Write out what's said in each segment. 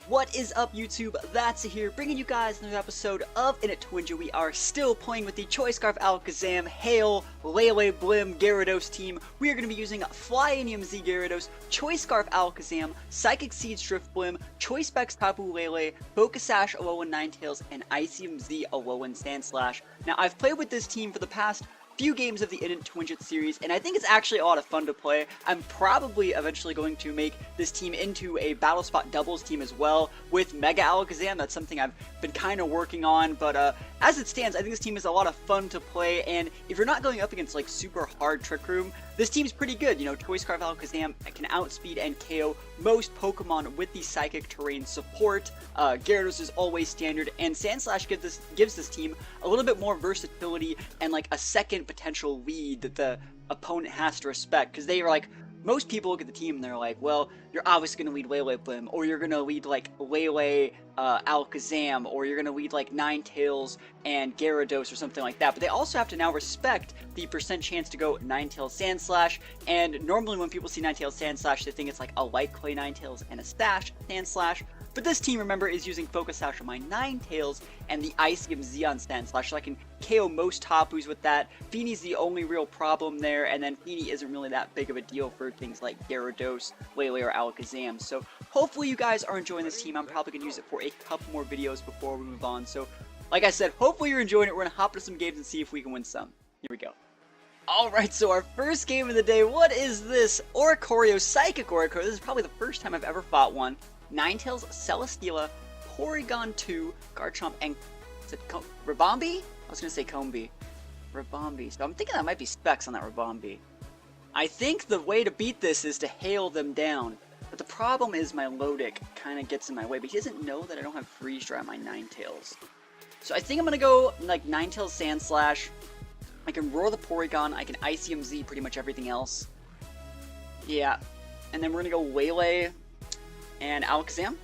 What is up, YouTube? That's here, bringing you guys another episode of In It Twinja. We are still playing with the Choice Scarf Alakazam, Hail, Lele, Blim, Gyarados team. We are going to be using Flyinium Z Gyarados, Choice Scarf Alakazam, Psychic Seeds Drift Blim, Choice Specs Tapu Lele, Focus Sash Alolan Ninetales, and Icium Z Alolan Sandslash. Now, I've played with this team for the past few games of the In It Twinja series, and I think it's actually a lot of fun to play. I'm probably eventually going to make this team into a Battle Spot doubles team as well with Mega Alakazam. That's something I've been kind of working on, but as it stands, I think this team is a lot of fun to play, and if you're not going up against like super hard Trick Room, this team's pretty good. You know, Choice Scarf Alakazam can outspeed and KO most Pokemon with the Psychic Terrain support. Gyarados is always standard, and Sandslash gives this team a little bit more versatility and like a second potential lead that the opponent has to respect, because they are like, most people look at the team and they're like, well, you're obviously going to lead Lele Blim, or you're going to lead like Lele Alakazam, or you're going to lead like Ninetales and Gyarados or something like that. But they also have to now respect the percent chance to go Ninetales Sandslash, and normally when people see Ninetales Sandslash, they think it's like a Light Clay Ninetales and a Stash Sandslash. But this team, remember, is using Focus Sash on my Ninetales and the Icium Z on Sandslash, so I can KO most Tapus with that. Feeney's the only real problem there, and then Feeney isn't really that big of a deal for things like Gyarados, Lele, or Alakazam. So hopefully you guys are enjoying this team. I'm probably going to use it for a couple more videos before we move on. So like I said, hopefully you're enjoying it. We're going to hop into some games and see if we can win some. Here we go. Alright, so our first game of the day, what is this? Oricorio, Psychic Oricorio. This is probably the first time I've ever fought one. Ninetales, Celesteela, Porygon 2, Garchomp, and is it Rabombi? I was going to say Combee. Rabombi. So I'm thinking that might be Specs on that Rabombi. I think the way to beat this is to hail them down. But the problem is my Lodic kind of gets in my way, but he doesn't know that I don't have Freeze Dry on my Ninetales. So I think I'm going to go like Ninetales Sandslash. I can Roar the Porygon, I can Icium Z pretty much everything else. Yeah. And then we're going to go Lele and Alakazam?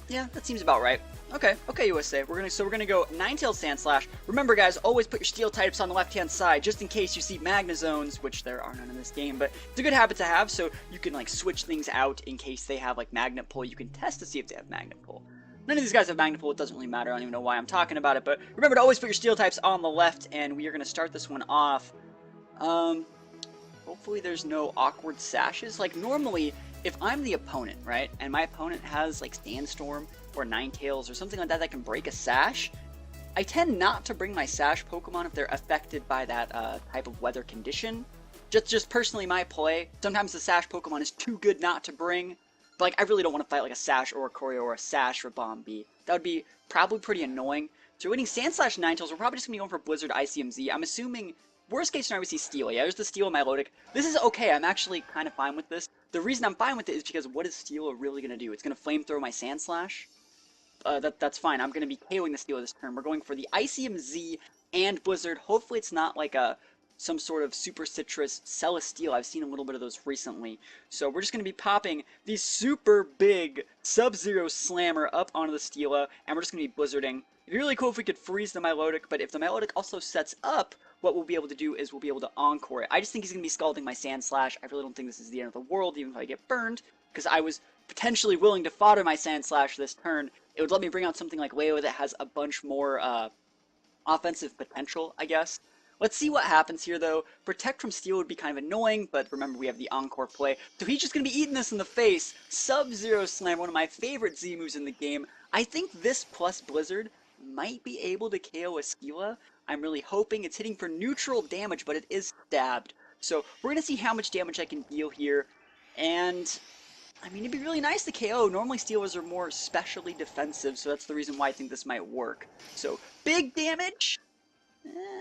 Yeah, that seems about right. Okay, USA. We're gonna go Ninetales Sandslash. Remember, guys, always put your Steel types on the left-hand side, just in case you see Magna Zones, which there are none in this game, but it's a good habit to have, so you can like switch things out in case they have like Magnet Pull. You can test to see if they have Magnet Pull. None of these guys have Magnet Pull. It doesn't really matter. I don't even know why I'm talking about it, but remember to always put your Steel types on the left, and we are gonna start this one off. Hopefully there's no awkward sashes. Like, normally, if I'm the opponent, right, and my opponent has, like, Sandstorm or Ninetales or something like that that can break a sash, I tend not to bring my sash Pokemon if they're affected by that type of weather condition. Just personally my play. Sometimes the sash Pokemon is too good not to bring, but, like, I really don't want to fight, like, a sash Oricorio or a sash Rabombi. That would be probably pretty annoying. So we're winning Sandslash Ninetales. We're probably just going to be going for Blizzard Icium Z. I'm assuming worst case scenario, we see Steel. Yeah, there's the Steel in my Lodic. This is okay. I'm actually kind of fine with this. The reason I'm fine with it is because what is Steel really going to do? It's going to Flamethrow my Sandslash. That's fine. I'm going to be KOing the Steel this turn. We're going for the Icium Z and Blizzard. Hopefully it's not like some sort of Super Citrus Celesteela. I've seen a little bit of those recently. So we're just going to be popping the super big Sub-Zero Slammer up onto the Steela, and we're just going to be Blizzarding. It'd be really cool if we could freeze the Milotic, but if the Milotic also sets up, what we'll be able to do is we'll be able to Encore it. I just think he's going to be Scalding my Sandslash. I really don't think this is the end of the world, even if I get burned, because I was potentially willing to fodder my Sandslash this turn. It would let me bring out something like Lele that has a bunch more offensive potential, I guess. Let's see what happens here, though. Protect from Steel would be kind of annoying, but remember we have the Encore play. So he's just going to be eating this in the face. Sub-Zero Slam, one of my favorite Z moves in the game. I think this plus Blizzard might be able to KO a Steela. I'm really hoping. It's hitting for neutral damage, but it is stabbed. So we're going to see how much damage I can deal here. And, I mean, it'd be really nice to KO. Normally Steelers are more specially defensive, so that's the reason why I think this might work. So, big damage?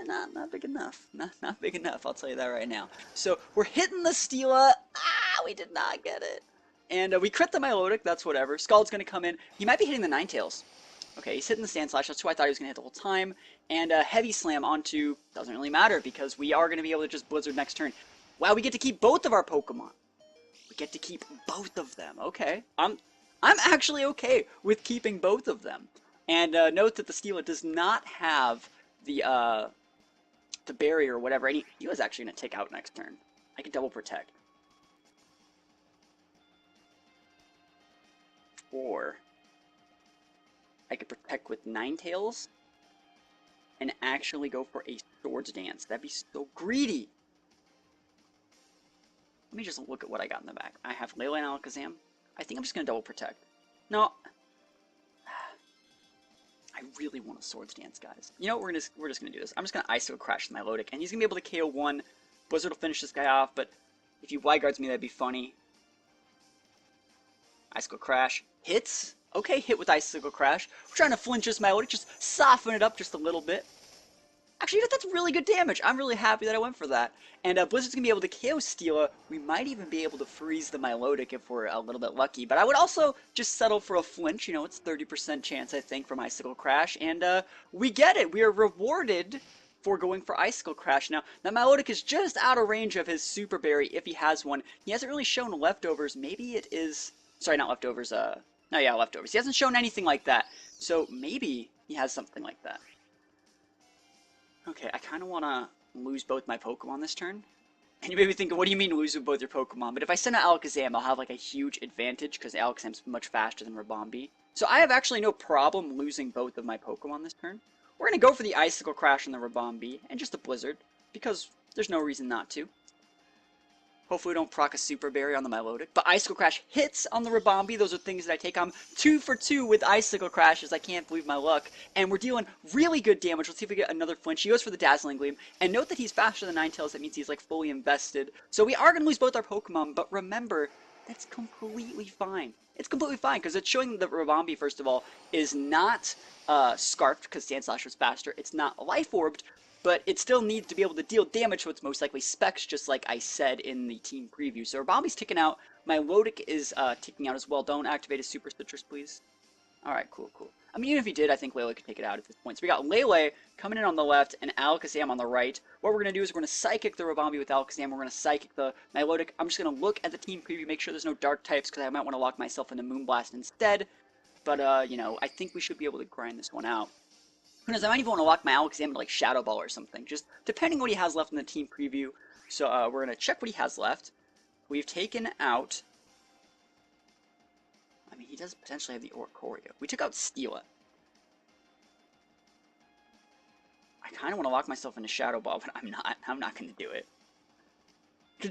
Not big enough. Not big enough, I'll tell you that right now. So, we're hitting the Steela. We did not get it. And we crit the Milotic, that's whatever. Scald's going to come in. He might be hitting the Ninetales. Okay, he's hitting the Sandslash, that's who I thought he was going to hit the whole time. And Heavy Slam onto, doesn't really matter, because we are going to be able to just Blizzard next turn. Wow, we get to keep both of our Pokemon. We get to keep both of them, okay. I'm actually okay with keeping both of them. And note that the Steela does not have the barrier or whatever. And he was actually going to take out next turn. I can double protect. Or I could protect with Ninetales and actually go for a Swords Dance. That'd be so greedy. Let me just look at what I got in the back. I have Lele and Alakazam. I think I'm just going to double protect. No. I really want a Swords Dance, guys. You know what? We're just going to do this. I'm just going to Ice-Scale Crash my Milotic, and he's going to be able to KO one. Blizzard will finish this guy off, but if he Wide Guards me, that'd be funny. Ice-Scale Crash. Hits. Okay, hit with Ice-Scale Crash. We're trying to flinch this Milotic, just soften it up just a little bit. Actually, you know, that's really good damage. I'm really happy that I went for that. And Blizzard's going to be able to KO Steela. We might even be able to freeze the Milotic if we're a little bit lucky. But I would also just settle for a flinch. You know, it's 30% chance, I think, from Icicle Crash. And we get it. We are rewarded for going for Icicle Crash. Now, that Milotic is just out of range of his Super Berry if he has one. He hasn't really shown leftovers. Maybe it is... Sorry, not leftovers. No, yeah, leftovers. He hasn't shown anything like that. So maybe he has something like that. Okay, I kind of want to lose both my Pokemon this turn. And you may be thinking, what do you mean lose both your Pokemon? But if I send out Alakazam, I'll have like a huge advantage because Alakazam's much faster than Ribombee. So I have actually no problem losing both of my Pokemon this turn. We're going to go for the Icicle Crash on the Ribombee and just a Blizzard because there's no reason not to. Hopefully we don't proc a Super Berry on the Milotic. But Icicle Crash hits on the Ribombee. Those are things that I take. I'm 2 for 2 with Icicle Crashes. I can't believe my luck. And we're dealing really good damage. Let's see if we get another flinch. He goes for the Dazzling Gleam. And note that he's faster than Ninetales. That means he's like fully invested. So we are going to lose both our Pokemon. But remember, that's completely fine. It's completely fine because it's showing that Ribombee, first of all, is not Scarfed because Sandslash was faster. It's not Life Orbed. But it still needs to be able to deal damage, so it's most likely Specs, just like I said in the team preview. So Ribombee's ticking out. My Milotic is ticking out as well. Don't activate his Super Citrus, please. Alright, cool, cool. I mean, even if he did, I think Lele could take it out at this point. So we got Lele coming in on the left and Alakazam on the right. What we're going to do is we're going to Psychic the Ribombee with Alakazam. We're going to Psychic the Milotic. I'm just going to look at the team preview, make sure there's no Dark types, because I might want to lock myself into Moonblast instead. But, you know, I think we should be able to grind this one out. Who knows, I might even want to lock my Alakazam into like Shadow Ball or something, just depending what he has left in the team preview. So we're going to check what he has left. We've taken out... I mean, he does potentially have the Oricorio. We took out Steela. I kind of want to lock myself into Shadow Ball, but I'm not. I'm not going to do it.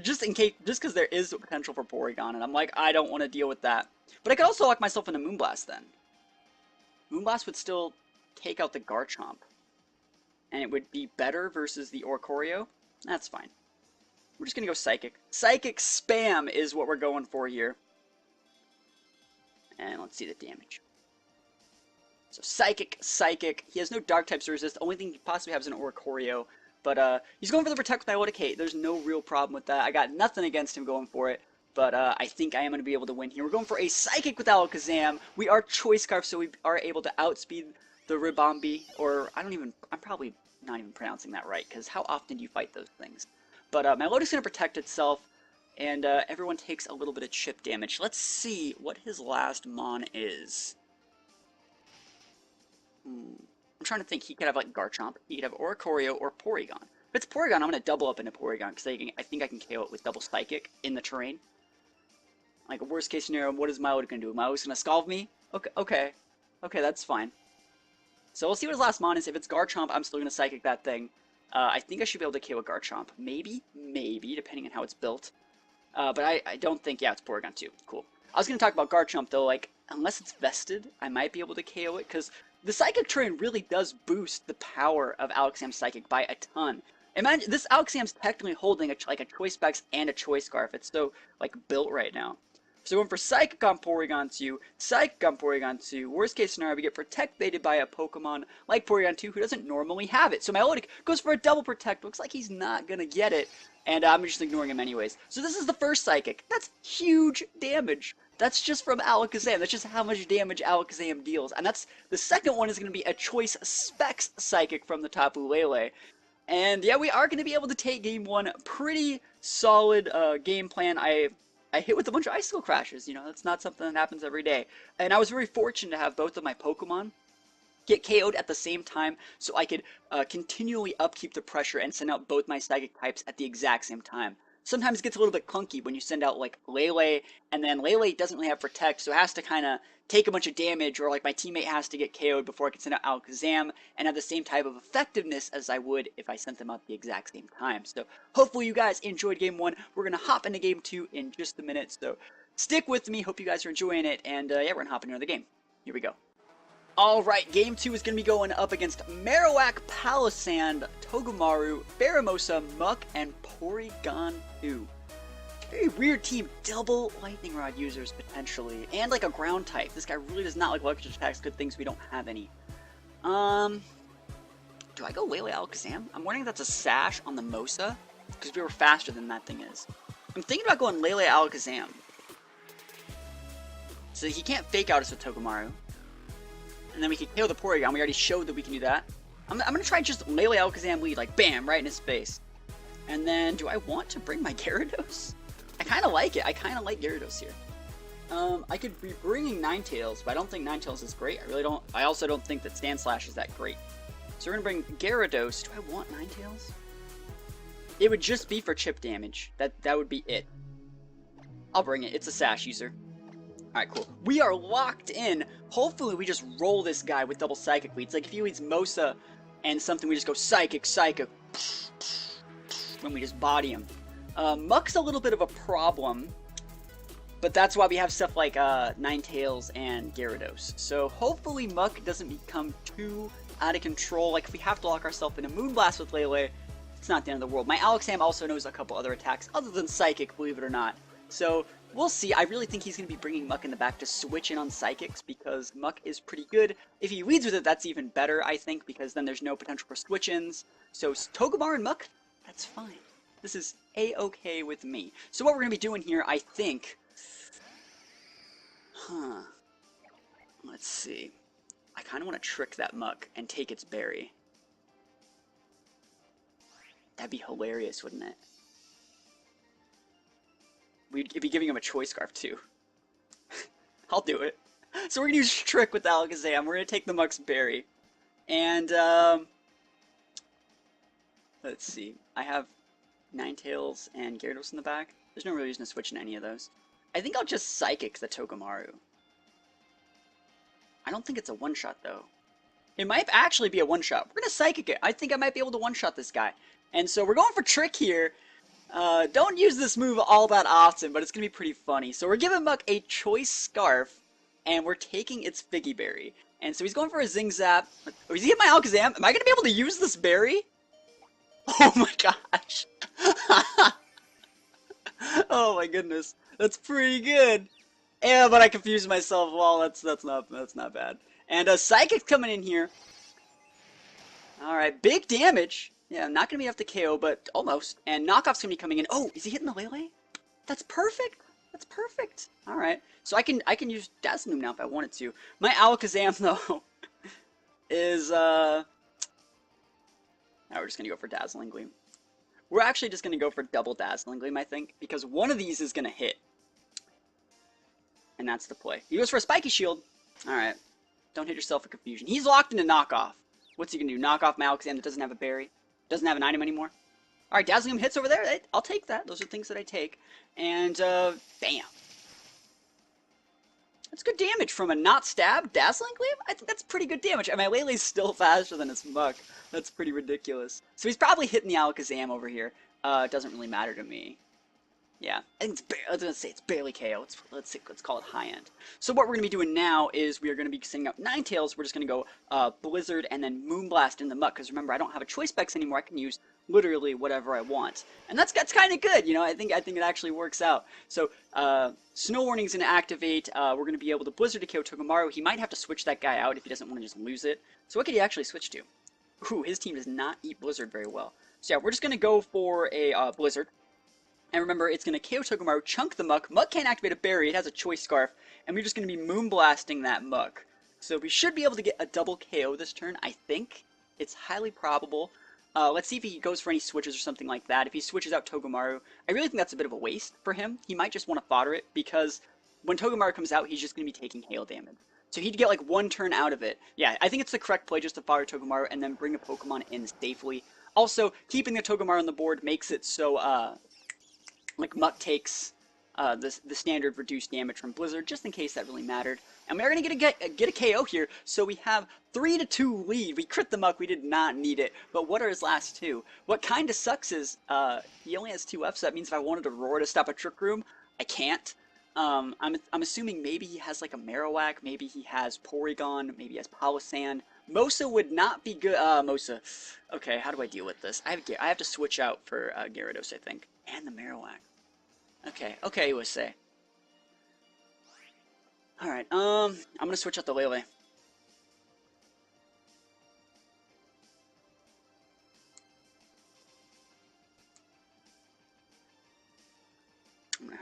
Just in case, just because there is a potential for Porygon, and I'm like, I don't want to deal with that. But I could also lock myself into Moonblast then. Moonblast would still take out the Garchomp. And it would be better versus the Oricorio. That's fine. We're just going to go Psychic. Psychic Spam is what we're going for here. And let's see the damage. So Psychic, Psychic. He has no Dark types to resist. The only thing he possibly has is an Oricorio. But he's going for the Protect with Milotic. Hey, there's no real problem with that. I got nothing against him going for it. But I think I am going to be able to win here. We're going for a Psychic with Alakazam. We are Choice Scarf, so we are able to outspeed the Ribombee, or I'm probably not even pronouncing that right, because how often do you fight those things? But my Milotic's going to protect itself, and everyone takes a little bit of chip damage. Let's see what his last Mon is. I'm trying to think. He could have, like, Garchomp. He could have Oricorio or Porygon. If it's Porygon, I'm going to double up into Porygon, because I think I can KO it with double Psychic in the terrain. Like, a worst case scenario, what is Milotic going to do? Milotic's going to Scald me? Okay, that's fine. So we'll see what his last Mon is. If it's Garchomp, I'm still going to Psychic that thing. I think I should be able to KO a Garchomp. Maybe, depending on how it's built. But I don't think, yeah, it's Porygon too. Cool. I was going to talk about Garchomp, though, like, unless it's vested, I might be able to KO it, because the Psychic terrain really does boost the power of Alakazam Psychic by a ton. Imagine, this Alakazam's technically holding like a Choice Specs and a Choice Scarf. It's so, like, built right now. So going for Psychic on Porygon 2, Psychic on Porygon 2. Worst case scenario, we get Protected by a Pokemon like Porygon 2 who doesn't normally have it. So Milotic goes for a double Protect. Looks like he's not going to get it. And I'm just ignoring him anyways. So this is the first Psychic. That's huge damage. That's just from Alakazam. That's just how much damage Alakazam deals. And that's the second one is going to be a Choice Specs Psychic from the Tapu Lele. And yeah, we are going to be able to take game one. Pretty solid game plan. I hit with a bunch of Icicle Crashes, you know, that's not something that happens every day. And I was very fortunate to have both of my Pokemon get KO'd at the same time, so I could continually upkeep the pressure and send out both my Psychic types at the exact same time. sometimes it gets a little bit clunky when you send out like Lele, and then Lele doesn't really have Protect, so it has to kind of take a bunch of damage, or like my teammate has to get KO'd before I can send out Alakazam and have the same type of effectiveness as I would if I sent them out at the exact same time. So hopefully you guys enjoyed Game 1. We're going to hop into Game 2 in just a minute, so stick with me. Hope you guys are enjoying it, and yeah, we're going to hop into the game. Here we go. Alright, Game 2 is going to be going up against Marowak, Palossand, Togamaru, Pheromosa, Muck, and Porygon 2. Very weird team. Double Lightning Rod users, potentially. And like a ground type. This guy really does not like electric attacks. Good things we don't have any. Do I go Lele Alakazam? I'm wondering if that's a Sash on the Mosa, because we were faster than that thing is. I'm thinking about going Lele Alakazam. So he can't fake out us with Togamaru. And then we can KO the Porygon. We already showed that we can do that. I'm going to try just Lele Alakazam lead, like bam, right in his face. And then, do I want to bring my Gyarados? I kind of like it. I kind of like Gyarados here. I could be bringing Ninetales, but I don't think Ninetales is great. I really don't. I also don't think that Sandslash is that great. So we're going to bring Gyarados. Do I want Ninetales? It would just be for chip damage. That would be it. I'll bring it. It's a Sash user. Alright, cool. We are locked in. Hopefully we just roll this guy with double Psychic leads. Like if he leads Mosa and something, we just go Psychic, Psychic. When we just body him. Muck's a little bit of a problem. But that's why we have stuff like Ninetales and Gyarados. So hopefully Muck doesn't become too out of control. Like if we have to lock ourselves in a Moonblast with Lele, it's not the end of the world. My Alakazam also knows a couple other attacks other than Psychic, believe it or not. So we'll see. I really think he's going to be bringing Muck in the back to switch in on Psychics because Muck is pretty good. If he leads with it, that's even better, I think, because then there's no potential for switch-ins. So Togamaru and Muck, that's fine. This is A-okay with me. So what we're going to be doing here, I think... Let's see. I kind of want to trick that Muck and take its berry. That'd be hilarious, wouldn't it? We'd be giving him a Choice Scarf too. I'll do it. So we're gonna use Trick with Alakazam. We're gonna take the Muck's berry. And let's see. I have Ninetales and Gyarados in the back. There's no real reason to switch in any of those. I think I'll just Psychic the Togamaru. I don't think it's a one-shot though. It might actually be a one-shot. We're gonna Psychic it. I think I might be able to one-shot this guy. And so we're going for Trick here. Don't use this move all that often, but it's going to be pretty funny. So we're giving Muck a Choice Scarf, and we're taking its Figgy Berry. And so he's going for a Zing Zap. Oh, he's hitting my Alakazam. Am I going to be able to use this berry? Oh my gosh. Oh my goodness. That's pretty good. Yeah, but I confused myself. Well, that's not bad. And Psychic's coming in here. Alright, big damage. Yeah, I'm not going to be enough to KO, but almost. And Knockoff's going to be coming in. Oh, is he hitting the Lele? That's perfect. That's perfect. Alright. So I can use Dazzling now if I wanted to. My Alakazam, though, is, now we're just going to go for Dazzling Gleam. We're actually just going to go for double Dazzling Gleam, I think, because one of these is going to hit. And that's the play. He goes for a Spiky Shield. Alright. Don't hit yourself with confusion. He's locked into Knockoff. What's he going to do? Knock off my Alakazam that doesn't have a berry? Doesn't have an item anymore? Alright, Dazzling hits over there. I'll take that. Those are things that I take. And, bam. That's good damage from a not stab Dazzling Gleam? I think that's pretty good damage. And my Lele's still faster than its Muck. That's pretty ridiculous. So he's probably hitting the Alakazam over here. It doesn't really matter to me. Yeah, I think I was gonna say it's barely KO. Let's call it high end. So what we're gonna be doing now is we are gonna be sending out Ninetales. We're just gonna go Blizzard and then Moonblast in the Muck. Because remember, I don't have a choice specs anymore. I can use literally whatever I want, and that's kind of good. You know, I think it actually works out. So Snow Warning's gonna activate. We're gonna be able to Blizzard to KO Togamaru. He might have to switch that guy out if he doesn't want to just lose it. So what could he actually switch to? Ooh, his team does not eat Blizzard very well. So yeah, we're just gonna go for a Blizzard. And remember, it's going to KO Togamaru, chunk the Muck. Muck can't activate a berry, it has a Choice Scarf. And we're just going to be Moonblasting that Muck. So we should be able to get a double KO this turn, I think. It's highly probable. Let's see if he goes for any switches or something like that. If he switches out Togamaru, I really think that's a bit of a waste for him. He might just want to fodder it, because when Togamaru comes out, he's just going to be taking hail damage. So he'd get like one turn out of it. Yeah, I think it's the correct play just to fodder Togamaru and then bring a Pokemon in safely. Also, keeping the Togamaru on the board makes it so, like Muck takes the standard reduced damage from Blizzard, just in case that really mattered. And we are going to get a KO here, so we have 3-2 lead. We crit the Muck, we did not need it. But what are his last two? What kind of sucks is he only has 2 Fs, so that means if I wanted to roar to stop a Trick Room, I can't. I'm assuming maybe he has like a Marowak, maybe he has Porygon, maybe he has Palossand. Mosa would not be good. Mosa. Okay, how do I deal with this? I have to switch out for Gyarados, I think. And the Marowak. Okay, USA. Alright, I'm gonna switch out the Lele.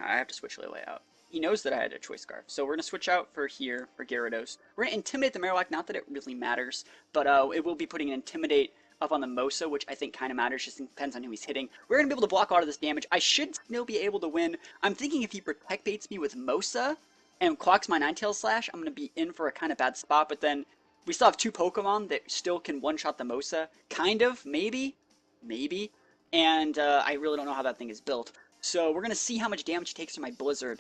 I have to switch Lele out. He knows that I had a Choice Scarf, so we're gonna switch out for here, for Gyarados. We're gonna Intimidate the Marowak, not that it really matters, but it will be putting an Intimidate up on the Mosa, which I think kind of matters, just depends on who he's hitting. We're going to be able to block a lot of this damage. I should still be able to win. I'm thinking if he Protect Baits me with Mosa and clocks my Ninetales Slash, I'm going to be in for a kind of bad spot, but then we still have 2 Pokemon that still can one-shot the Mosa. Kind of, maybe, and I really don't know how that thing is built. So we're going to see how much damage he takes from my Blizzard.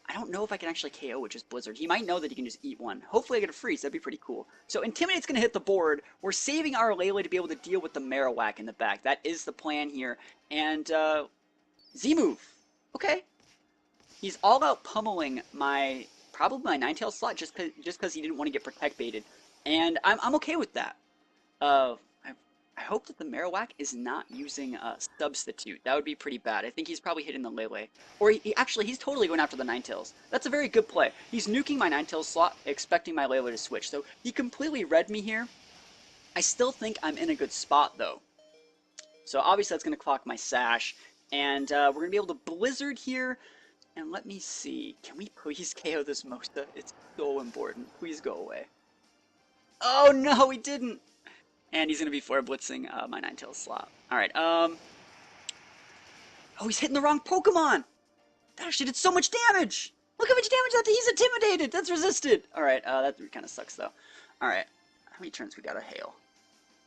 I don't know if I can actually KO with just Blizzard. He might know that he can just eat one. Hopefully I get a freeze. That'd be pretty cool. So Intimidate's going to hit the board. We're saving our Lele to be able to deal with the Marowak in the back. That is the plan here. And Z-move. Okay. He's all out pummeling probably my Ninetales slot just because he didn't want to get Protect Baited. And I'm okay with that. I hope that the Marowak is not using a Substitute. That would be pretty bad. I think he's probably hitting the Lele. Or he's totally going after the Ninetales. That's a very good play. He's nuking my Ninetales slot, expecting my Lele to switch. So he completely read me here. I still think I'm in a good spot, though. So obviously that's going to clock my Sash. And we're going to be able to Blizzard here. And let me see. Can we please KO this Mosa? It's so important. Please go away. Oh, no, he didn't. And he's going to be Flare Blitzing my Ninetales slot. Alright, oh, he's hitting the wrong Pokemon! That actually did so much damage! Look how much damage that did! He's intimidated! That's resisted! Alright, that kind of sucks, though. Alright, how many turns we got a Hail?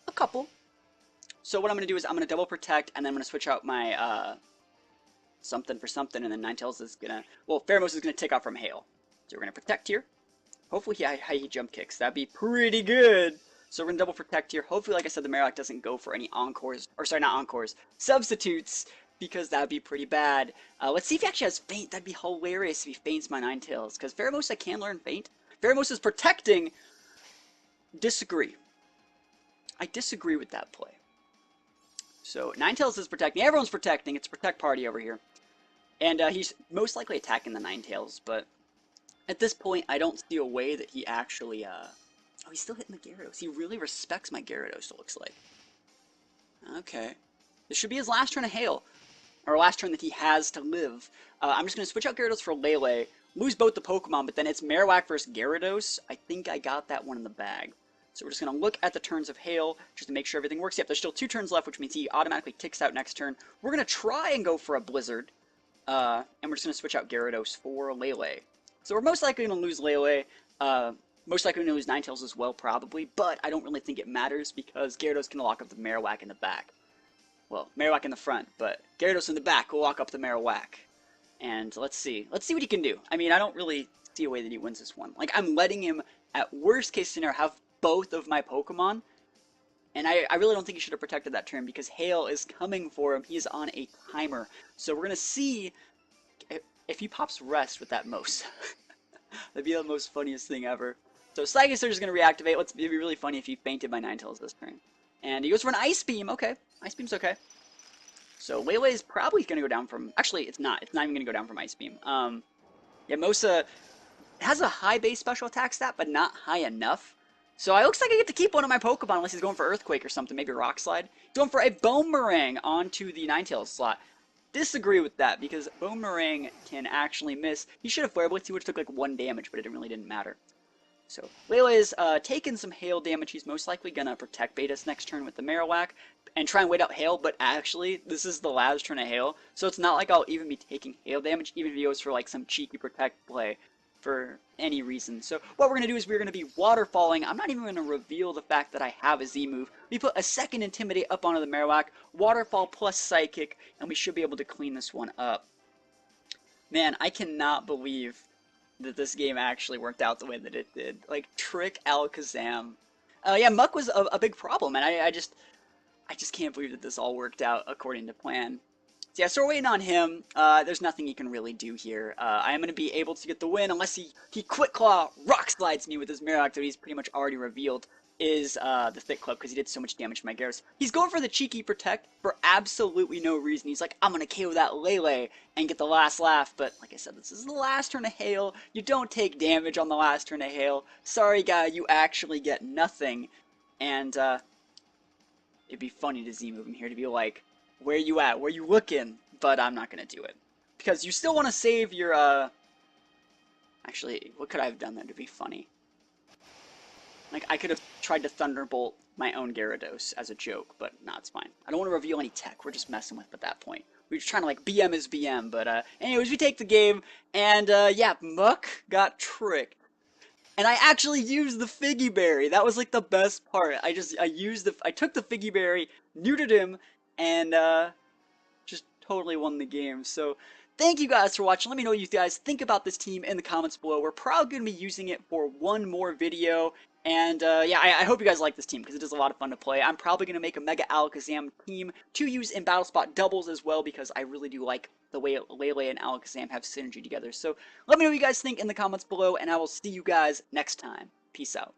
A couple. So what I'm going to do is I'm going to double Protect, and then I'm going to switch out my, something for something, and then Ninetales is going to... Well, Pheromosa is going to take off from Hail. So we're going to Protect here. Hopefully he Jump Kicks. That'd be pretty good! So we're going to double Protect here. Hopefully, like I said, the Marowak doesn't go for any Encores. Or sorry, not Encores. Substitutes. Because that would be pretty bad. Let's see if he actually has Feint. That'd be hilarious if he feints my Ninetales. Because Pheromosa can learn Feint. Pheromosa's protecting. Disagree. I disagree with that play. So Ninetales is protecting. Everyone's protecting. It's a Protect Party over here. And he's most likely attacking the Ninetales. But at this point, I don't see a way that he actually... Oh, he's still hitting the Gyarados. He really respects my Gyarados, it looks like. Okay. This should be his last turn of Hail. Or last turn that he has to live. I'm just going to switch out Gyarados for Lele. Lose both the Pokemon, but then it's Marowak versus Gyarados. I think I got that one in the bag. So we're just going to look at the turns of Hail, just to make sure everything works. Yep, there's still 2 turns left, which means he automatically ticks out next turn. We're going to try and go for a Blizzard. And we're just going to switch out Gyarados for Lele. So we're most likely going to lose Lele. Most likely going to lose Ninetales as well, probably, but I don't really think it matters because Gyarados can lock up the Marowak in the back. Well, Marowak in the front, but Gyarados in the back will lock up the Marowak. And let's see what he can do. I mean, I don't really see a way that he wins this one. Like, I'm letting him, at worst case scenario, have both of my Pokemon, and I really don't think he should have protected that turn because Hail is coming for him. He is on a timer. So we're going to see if he pops Rest with that Mosa. That'd be the most funniest thing ever. So Psychic Surge is going to reactivate. It'd be really funny if he fainted my Ninetales this turn. And he goes for an Ice Beam. Okay. Ice Beam's okay. So Lele is probably going to go down from... Actually, it's not. It's not even going to go down from Ice Beam. Yeah, Mosa has a high base special attack stat, but not high enough. So it looks like I get to keep one of my Pokemon unless he's going for Earthquake or something. Maybe Rock Slide. He's going for a Boomerang onto the Ninetales slot. Disagree with that because Boomerang can actually miss. He should have Flare Blitzed. He would have took like 1 damage, but it really didn't matter. So Lele is taking some Hail damage. He's most likely going to Protect Bait us next turn with the Marowak and try and wait out Hail, but actually this is the last turn of Hail, so it's not like I'll even be taking Hail damage, even if he goes for like some cheeky Protect play for any reason. So what we're going to do is we're going to be Waterfalling. I'm not even going to reveal the fact that I have a Z move. We put a second Intimidate up onto the Marowak, Waterfall plus Psychic, and we should be able to clean this one up. Man, I cannot believe that this game actually worked out the way that it did. Like, Trick Alakazam. Yeah, Muck was a big problem, and I just can't believe that this all worked out according to plan. So yeah, so we're waiting on him. There's nothing he can really do here. I am going to be able to get the win unless he Quick Claw Rock Slides me with his Marowak that he's pretty much already revealed is the Thick Club because he did so much damage to my Gyarados. He's going for the cheeky Protect for absolutely no reason. He's like, I'm going to KO that Lele and get the last laugh. But like I said, this is the last turn of Hail. You don't take damage on the last turn of Hail. Sorry, guy, you actually get nothing. And it'd be funny to Z-move him here to be like, where you at? Where you looking? But I'm not going to do it. Because you still want to save your, Actually, what could I have done there to be funny? Like, I could have tried to Thunderbolt my own Gyarados as a joke, but nah, it's fine. I don't want to reveal any tech. We're just messing with at that point. We're just trying to, like, BM is BM, but, anyways, we take the game, and, yeah, Muck got tricked. And I actually used the Figgy Berry. That was, like, the best part. I took the Figgy Berry, neutered him, and, just totally won the game. So, thank you guys for watching. Let me know what you guys think about this team in the comments below. We're probably going to be using it for one more video. And, yeah, I hope you guys like this team, because it is a lot of fun to play. I'm probably going to make a Mega Alakazam team to use in Battle Spot doubles as well, because I really do like the way Lele and Alakazam have synergy together. So, let me know what you guys think in the comments below, and I will see you guys next time. Peace out.